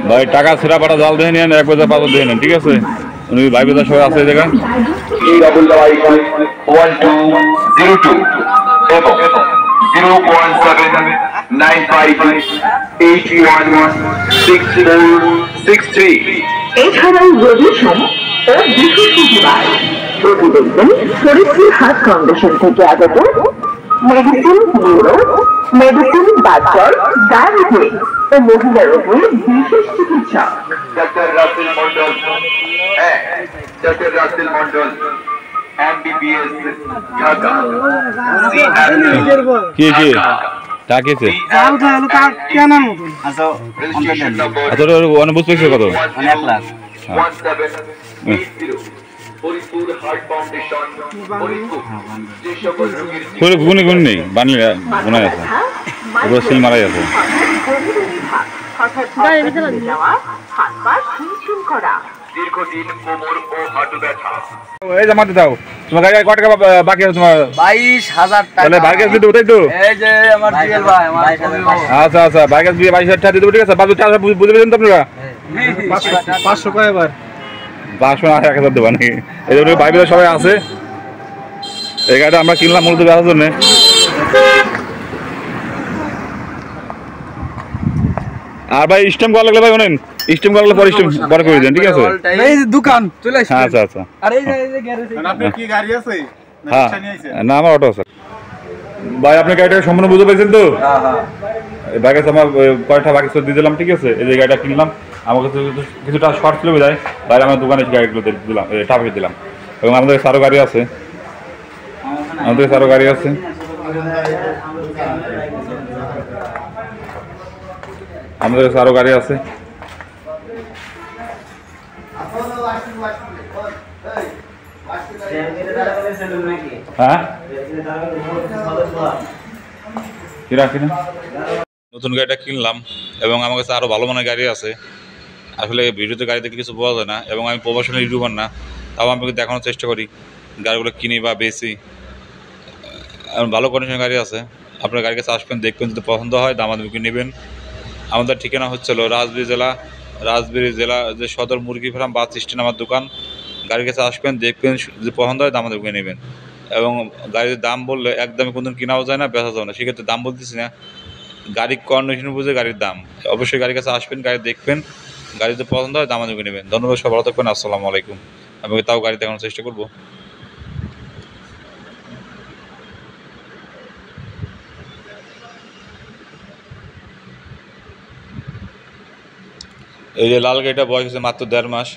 ভাই টাকা ছেঁড়া পাটা জাল দিয়ে নেন, 1,000 পাতা দিয়ে নেন, ঠিক আছে? উনি ভাই বেদার সবাই আছে এই জায়গায়। এছাড়াও রবি সোম ও বৃহস্পতিবার রোগী দেখবেন ফরিদপুর হার্ট ফাউন্ডেশন থেকে আগত মেডিসিন ব্যুরো, মেডিসিন বাজার, ডায়াবেটিস ও মহিলা রোগের বিশেষ চিকিৎসক ডক্টর রাসেল মন্ডল। হ্যাঁ, ডক্টর রাসেল মন্ডল MBBS ঢাকা। কি ডাকেছে? আচ্ছা বুঝতে পেরেছি কত? 1 লাখ 1780 ফরিদপুর হার্ট ফাউন্ডেশন ফরিদপুর। গুনে গুণ নেই, বানিয়ে গুনে আছে, ওগুলো সিল মারাই আছে। দীর্ঘদিন কোমর ও হাঁটু ব্যথা। এই জামাতে দাও, তোমার গাড়ি কত টাকা বাকি আছে তোমার? 22,000 টাকা। তাহলে ভাগ্যেস দিতে ওটাই তো? এই যে আমার জিএল ভাই, আমার আচ্ছা আচ্ছা, ভাগ্যেস দিয়ে 22,000 টাকা দিতে, ঠিক আছে? বাবু টাকা বুঝে পেলেন তো আপনারা? 500 কয় এবার 500 না 1,000 দেবা নাকি? এই জন্য ভাই বেদা সবাই আছে। এই গাড়িটা আমরা কিনলাম মূলত বেচার জন্য। আর ভাই স্টেম করা লাগলে ভাই বলেন, স্টেম করা লাগলে পরে স্টেম পরে করে দেন, ঠিক আছে? এই যে দোকান চলে আসছে। আচ্ছা আচ্ছা। আর এই যে গ্যারেজ। আপনার কি গাড়ি আছে? হ্যাঁ, না আমার অটো আছে। ভাই আপনি গাড়িটা সম্পূর্ণ বুঝতে পেরেছেন তো? হ্যাঁ হ্যাঁ। বাকি আমার কয়টা বাকি দিয়ে দিলাম, ঠিক আছে? এই যে গাড়িটা কিনলাম, আমার কাছে কিছুটা শর্ট ছিল বোঝায়, বাইরে আমার দোকানে গাড়িগুলো দিলাম, টাকা দিলাম। এবং আমাদের কাছে আরও গাড়ি আছে, আমাদের কাছে আরও গাড়ি আছে। আমাদের কাছে আরও গাড়ি আছে। হ্যাঁ কিনা কিনা নতুন গাড়িটা কিনলাম এবং আমার কাছে আরও ভালো মানের গাড়ি আছে। আসলে ভিডিওতে গাড়ি দেখে কিছু পাওয়া যায় না এবং আমি প্রফেশনাল ইউটিউবার না, তাও আমি দেখানোর চেষ্টা করি গাড়িগুলো কিনি বা বেশি। ভালো কন্ডিশনের গাড়ি আছে, আপনার গাড়ির কাছে আসবেন, দেখবেন, যদি পছন্দ হয় দামাদামি নেবেন। আমাদের ঠিকানা হচ্ছিল রাজবাড়ী জেলা যে সদর মুরগি ফার্ম বাস স্ট্যান্ড আমার দোকান। গাড়ির কাছে আসবেন, দেখবেন, যদি পছন্দ হয় দামাদামি নেবেন। এবং গাড়ির দাম বললে একদমই কোনদিন কেনাও যায় না, বেচা যায় না, সেক্ষেত্রে দাম বলতেছি না, গাড়ির কন্ডিশন বুঝে গাড়ির দাম। অবশ্যই গাড়ির কাছে আসবেন, গাড়ি দেখবেন, গাড়ি যদি পছন্দ হয় দামাদামি নেবেন। ধন্যবাদ, সব ভালো থাকবেন। আসসালামু আলাইকুম। আমি তাও গাড়ি দেখানোর চেষ্টা করবো। এই যে লাল গাড়িটা বয়স হচ্ছে মাত্র 1.5 মাস।